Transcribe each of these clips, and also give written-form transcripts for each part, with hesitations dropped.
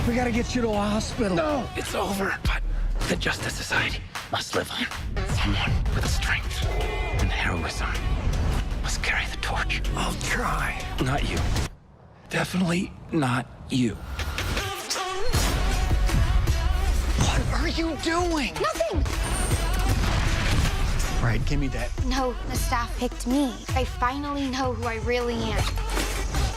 We gotta get you to a hospital. No, it's over. But the Justice Society must live on. Someone with strength and heroism must carry the torch. I'll try. Not you. Definitely not you. What are you doing? Nothing! Right, give me that. No, the staff picked me. They finally know who I really am.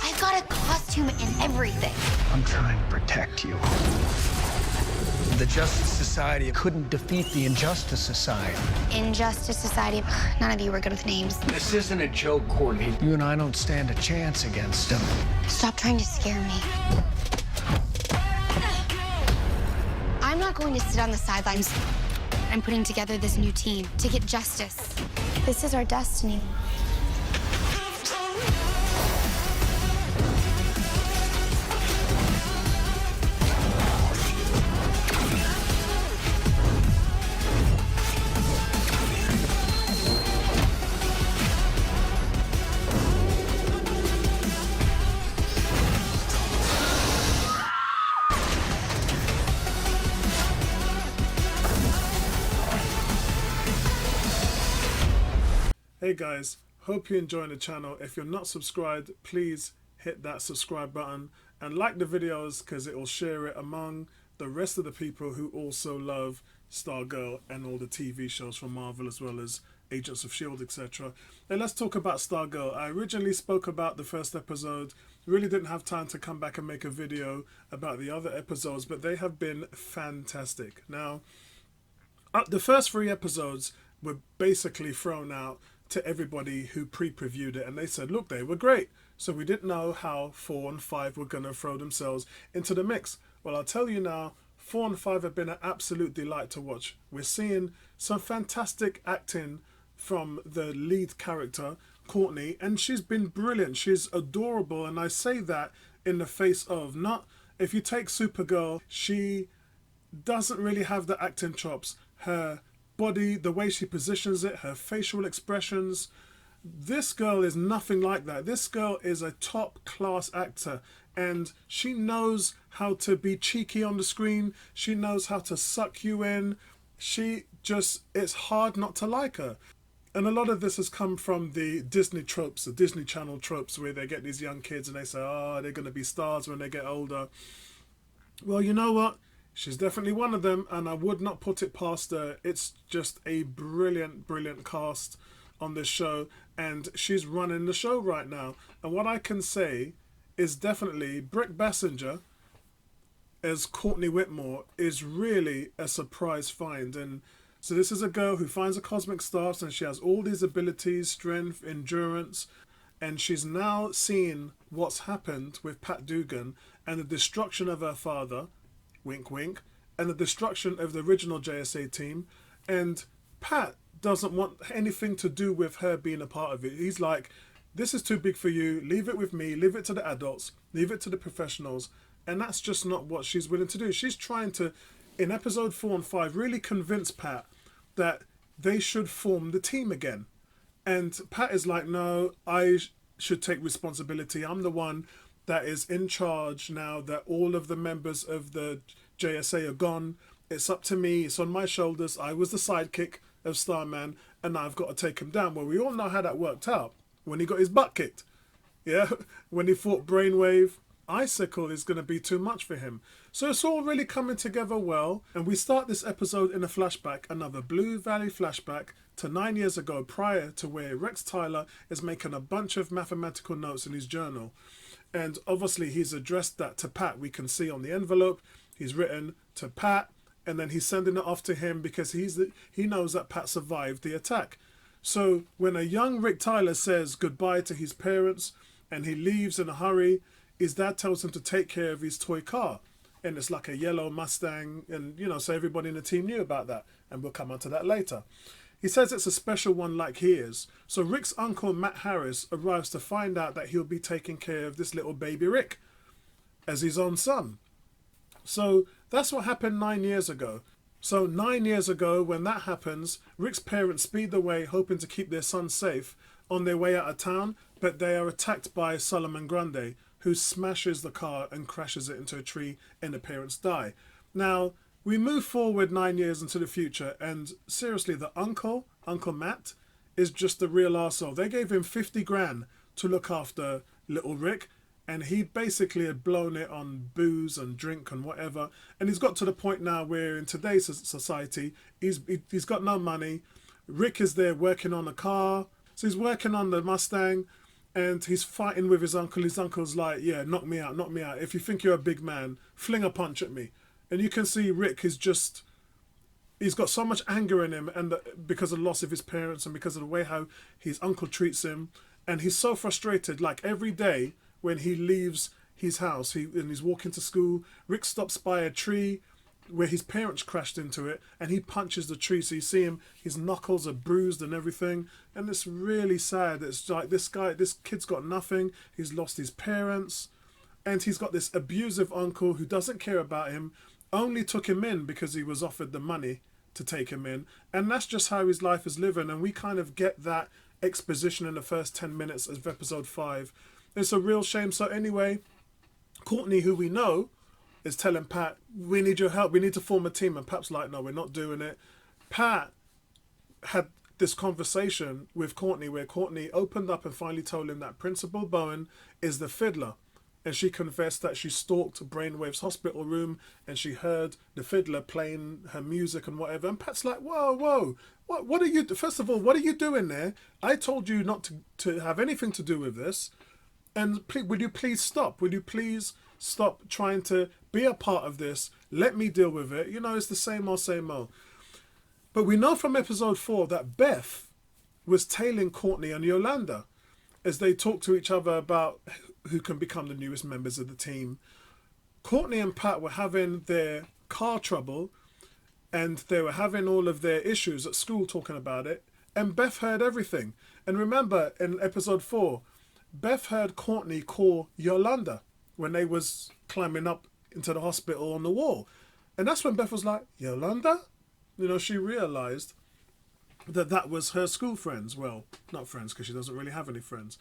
I've got a costume and everything. I'm trying to protect you. The Justice Society couldn't defeat the Injustice Society. Injustice Society. None of you were good with names. This isn't a joke, Courtney. You and I don't stand a chance against them. Stop trying to scare me. I'm not going to sit on the sidelines. I'm putting together this new team to get justice. This is our destiny. Hey guys, hope you're enjoying the channel. If you're not subscribed, please hit that subscribe button and like the videos because it will share it among the rest of the people who also love Stargirl and all the TV shows from Marvel as well as Agents of S.H.I.E.L.D., etc. And let's talk about Stargirl. I originally spoke about the first episode, really didn't have time to come back and make a video about the other episodes, but they have been fantastic. Now, the first 3 episodes were basically thrown out to everybody who pre-previewed it, and they said, look, they were great. So we didn't know how 4 and 5 were going to throw themselves into the mix. Well, I'll tell you now, 4 and 5 have been an absolute delight to watch. We're seeing some fantastic acting from the lead character, Courtney, and she's been brilliant. She's adorable, and I say that in the face of, not, if you take Supergirl, she doesn't really have the acting chops. Her body, the way she positions it, her facial expressions, this girl is nothing like that. This girl is a top class actor, and she knows how to be cheeky on the screen. She knows how to suck you in. It's hard not to like her. And a lot of this has come from the Disney tropes, the Disney Channel tropes, where they get these young kids and they say, oh, they're going to be stars when they get older. Well, you know what? She's definitely one of them, and I would not put it past her. It's just a brilliant, brilliant cast on this show, and she's running the show right now. And what I can say is definitely Brick Bassinger as Courtney Whitmore is really a surprise find. And so this is a girl who finds a cosmic staff, and she has all these abilities, strength, endurance, and she's now seeing what's happened with Pat Dugan and the destruction of her father, wink wink, and the destruction of the original JSA team. And Pat doesn't want anything to do with her being a part of it. He's like, this is too big for you, leave it with me, leave it to the adults, leave it to the professionals. And that's just not what she's willing to do. She's trying to, in episode 4 and 5, really convince Pat that they should form the team again. And Pat is like, no, I should take responsibility. I'm the one that is in charge now that all of the members of the JSA are gone. It's up to me. It's on my shoulders. I was the sidekick of Starman, and now I've got to take him down. Well, we all know how that worked out when he got his butt kicked. Yeah, when he fought Brainwave, Icicle is going to be too much for him. So it's all really coming together well. And we start this episode in a flashback, another Blue Valley flashback to 9 years ago, prior to where Rex Tyler is making a bunch of mathematical notes in his journal. And obviously he's addressed that to Pat. We can see on the envelope, he's written to Pat, and then he's sending it off to him because he knows that Pat survived the attack. So when a young Rick Tyler says goodbye to his parents and he leaves in a hurry, his dad tells him to take care of his toy car. And it's like a yellow Mustang, and so everybody in the team knew about that, and we'll come on to that later. He says it's a special one like his. So Rick's uncle, Matt Harris, arrives to find out that he'll be taking care of this little baby Rick as his own son. So that's what happened 9 years ago. So 9 years ago, when that happens, Rick's parents speed away, hoping to keep their son safe on their way out of town, but they are attacked by Solomon Grundy, who smashes the car and crashes it into a tree, and the parents die. Now, we move forward 9 years into the future, and seriously, the Uncle Matt, is just the real arsehole. They gave him 50 grand to look after little Rick, and he basically had blown it on booze and drink and whatever. And he's got to the point now where in today's society, he's got no money. Rick is there working on a car. So he's working on the Mustang, and he's fighting with his uncle. His uncle's like, yeah, knock me out, knock me out. If you think you're a big man, fling a punch at me. And you can see Rick is just, he's got so much anger in him, and because of the loss of his parents and because of the way how his uncle treats him. And he's so frustrated, like every day when he leaves his house and he's walking to school, Rick stops by a tree where his parents crashed into it, and he punches the tree. So you see him, his knuckles are bruised and everything, and it's really sad. It's like this kid's got nothing. He's lost his parents, and he's got this abusive uncle who doesn't care about him, only took him in because he was offered the money to take him in, and that's just how his life is living. And we kind of get that exposition in the first 10 minutes of episode 5. It's a real shame. So anyway, Courtney, who we know, is telling Pat, we need your help, we need to form a team. And Pat's like, no, we're not doing it. Pat had this conversation with Courtney where Courtney opened up and finally told him that Principal Bowen is the fiddler. And she confessed that she stalked Brainwave's hospital room and she heard the fiddler playing her music and whatever. And Pat's like, whoa, what are you, first of all, what are you doing there? I told you not to have anything to do with this. And would you please stop? Would you please stop trying to be a part of this? Let me deal with it. You know, it's the same old. But we know from episode 4 that Beth was tailing Courtney and Yolanda as they talk to each other about who can become the newest members of the team. Courtney and Pat were having their car trouble, and they were having all of their issues at school talking about it, and Beth heard everything. And remember, in episode 4, Beth heard Courtney call Yolanda when they was climbing up into the hospital on the wall. And that's when Beth was like, Yolanda? You know, she realised that was her school friends. Well, not friends, because she doesn't really have any friends.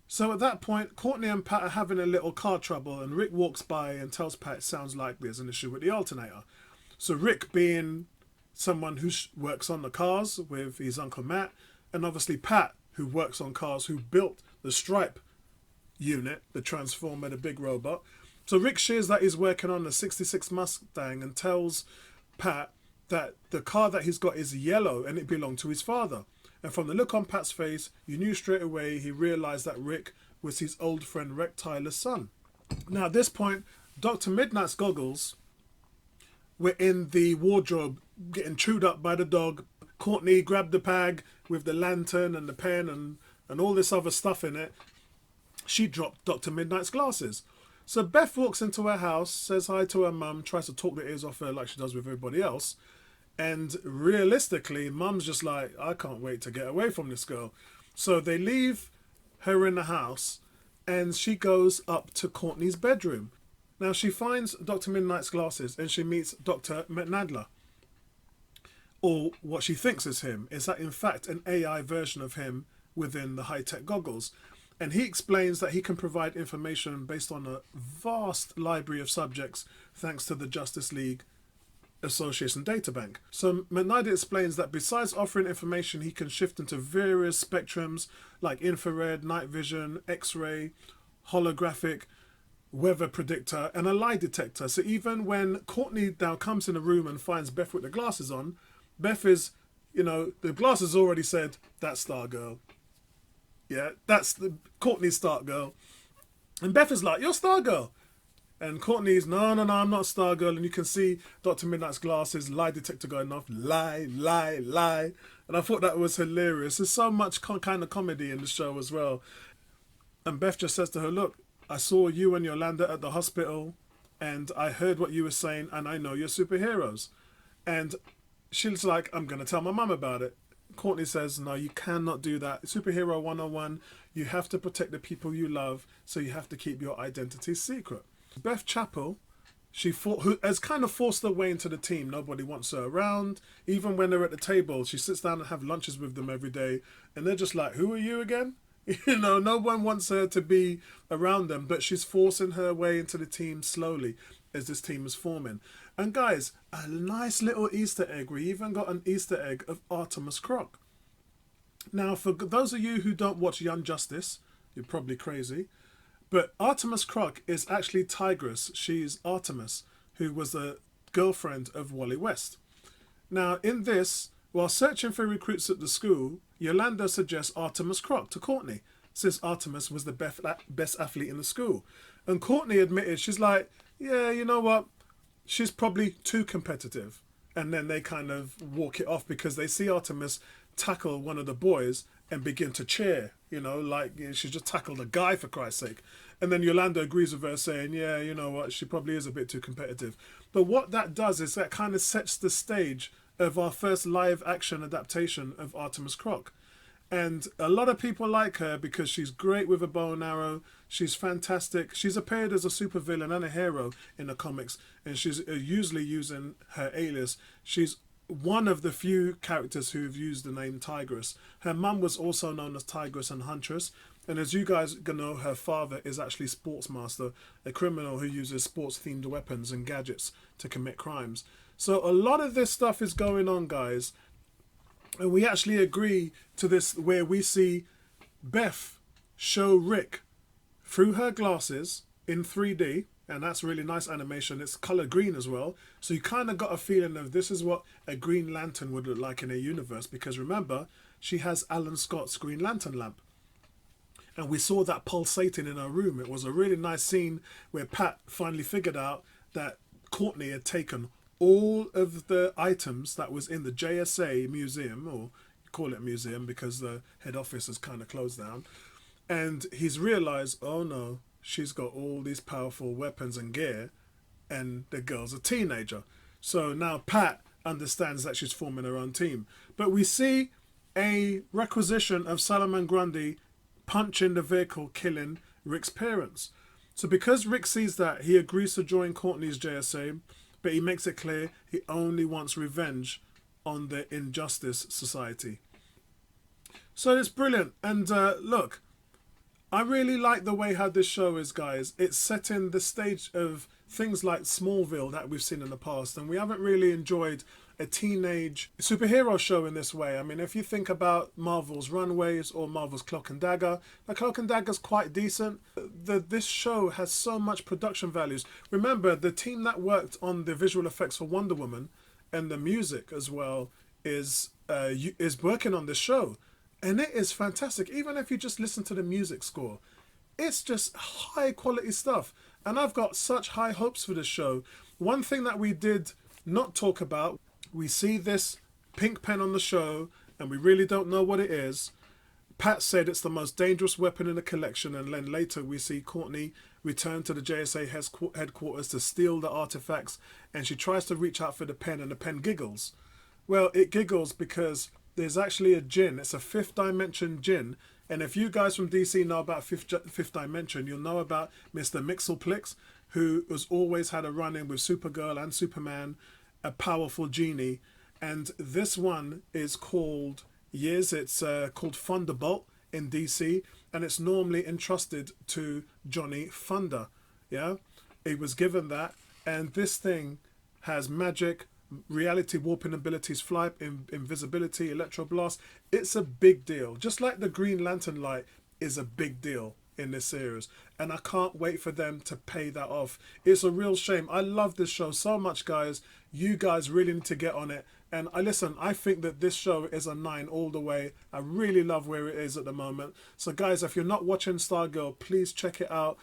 So at that point, Courtney and Pat are having a little car trouble, and Rick walks by and tells Pat it sounds like there's an issue with the alternator. So Rick, being someone who works on the cars with his Uncle Matt, and obviously Pat, who works on cars, who built the Stripe unit, the Transformer, the big robot. So Rick shares that he's working on the 66 Mustang and tells Pat that the car that he's got is yellow and it belonged to his father. And from the look on Pat's face, you knew straight away he realised that Rick was his old friend Rick Tyler's son. Now at this point, Dr. Midnight's goggles were in the wardrobe getting chewed up by the dog. Courtney grabbed the bag with the lantern and the pen and all this other stuff in it. She dropped Dr. Midnight's glasses. So Beth walks into her house, says hi to her mum, tries to talk the ears off her like she does with everybody else. And realistically, mum's just like, I can't wait to get away from this girl. So they leave her in the house and she goes up to Courtney's bedroom. Now she finds Dr. Midnight's glasses and she meets Dr. McNadler. Or what she thinks is him, is that in fact an AI version of him within the high-tech goggles. And he explains that he can provide information based on a vast library of subjects thanks to the Justice League Association databank. So McNider explains that besides offering information, he can shift into various spectrums like infrared, night vision, X-ray, holographic, weather predictor, and a lie detector. So even when Courtney now comes in the room and finds Beth with the glasses on, Beth is, you know, the glasses already said, that's Stargirl. Yeah, that's the Courtney's Stargirl. And Beth is like, you're Stargirl. And Courtney's, no, I'm not Stargirl. And you can see Dr. Midnight's glasses, lie detector going off, lie. And I thought that was hilarious. There's so much kind of comedy in the show as well. And Beth just says to her, look, I saw you and Yolanda at the hospital and I heard what you were saying and I know you're superheroes. And she's like, I'm going to tell my mum about it. Courtney says, no, you cannot do that. Superhero 101, you have to protect the people you love, so you have to keep your identity secret. Beth Chappell, who has kind of forced her way into the team. Nobody wants her around. Even when they're at the table, she sits down and have lunches with them every day. And they're just like, who are you again? You know, no one wants her to be around them, but she's forcing her way into the team slowly as this team is forming. And guys, a nice little Easter egg. We even got an Easter egg of Artemis Croc. Now, for those of you who don't watch Young Justice, you're probably crazy, but Artemis Croc is actually Tigress. She's Artemis, who was the girlfriend of Wally West. Now, in this, while searching for recruits at the school, Yolanda suggests Artemis Croc to Courtney, since Artemis was the best athlete in the school. And Courtney admitted, she's like, yeah, you know what? She's probably too competitive. And then they kind of walk it off because they see Artemis tackle one of the boys and begin to cheer, you know, like, you know, she just tackled a guy, for Christ's sake. And then Yolanda agrees with her, saying, yeah, you know what, she probably is a bit too competitive. But what that does is that kind of sets the stage of our first live action adaptation of Artemis Croc. And a lot of people like her because she's great with a bow and arrow. She's fantastic. She's appeared as a supervillain and a hero in the comics, and she's usually using her alias. She's one of the few characters who've used the name Tigress. Her mum was also known as Tigress and Huntress. And as you guys know, her father is actually Sportsmaster, a criminal who uses sports-themed weapons and gadgets to commit crimes. So a lot of this stuff is going on, guys. And we actually agree to this where we see Beth show Rick through her glasses in 3D. And that's really nice animation. It's color green as well. So you kind of got a feeling of this is what a Green Lantern would look like in a universe. Because remember, she has Alan Scott's Green Lantern lamp. And we saw that pulsating in her room. It was a really nice scene where Pat finally figured out that Courtney had taken all of the items that was in the JSA museum, or call it museum because the head office is kind of closed down. And he's realized, oh no, she's got all these powerful weapons and gear, and the girl's a teenager. So now Pat understands that she's forming her own team. But we see a requisition of Solomon Grundy punching the vehicle, killing Rick's parents. So because Rick sees that, he agrees to join Courtney's JSA, but he makes it clear he only wants revenge on the Injustice Society. So it's brilliant. And look, I really like the way how this show is, guys. It's setting the stage of things like Smallville that we've seen in the past, and we haven't really enjoyed a teenage superhero show in this way. I mean, if you think about Marvel's Runaways or Marvel's Cloak and Dagger, the Cloak and Dagger's quite decent. This show has so much production values. Remember, the team that worked on the visual effects for Wonder Woman and the music as well is working on this show. And it is fantastic. Even if you just listen to the music score, it's just high quality stuff. And I've got such high hopes for this show. One thing that we did not talk about, we see this pink pen on the show and we really don't know what it is. Pat said it's the most dangerous weapon in the collection, and then later we see Courtney return to the JSA headquarters to steal the artifacts, and she tries to reach out for the pen and the pen giggles. Well, it giggles because there's actually a djinn. It's a fifth dimension djinn. And if you guys from DC know about fifth dimension, you'll know about Mr. Mxyzptlk, who has always had a run-in with Supergirl and Superman, a powerful genie. And this one is called, it's called Thunderbolt in DC, and it's normally entrusted to Johnny Thunder. Yeah, he was given that, and this thing has magic, reality warping abilities, flight, invisibility, electroblast. It's a big deal. Just like the Green Lantern light is a big deal in this series, and I can't wait for them to pay that off. It's a real shame. I love this show so much, guys. You guys really need to get on it. And I think that this show is a 9 all the way. I really love where it is at the moment. So guys, if you're not watching Stargirl, please check it out.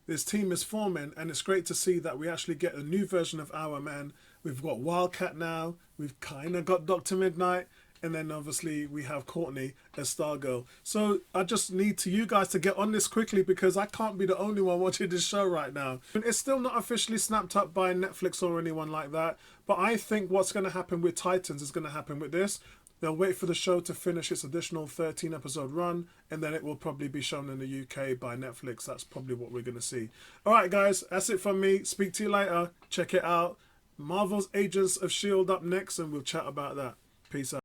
This team is forming, and it's great to see that we actually get a new version of Hourman. We've got Wildcat now. We've kind of got Dr. Midnight. And then obviously we have Courtney as Stargirl. So I just need you guys to get on this quickly, because I can't be the only one watching this show right now. It's still not officially snapped up by Netflix or anyone like that. But I think what's going to happen with Titans is going to happen with this. They'll wait for the show to finish its additional 13 episode run, and then it will probably be shown in the UK by Netflix. That's probably what we're going to see. All right, guys, that's it from me. Speak to you later. Check it out. Marvel's Agents of S.H.I.E.L.D. up next, and we'll chat about that. Peace out.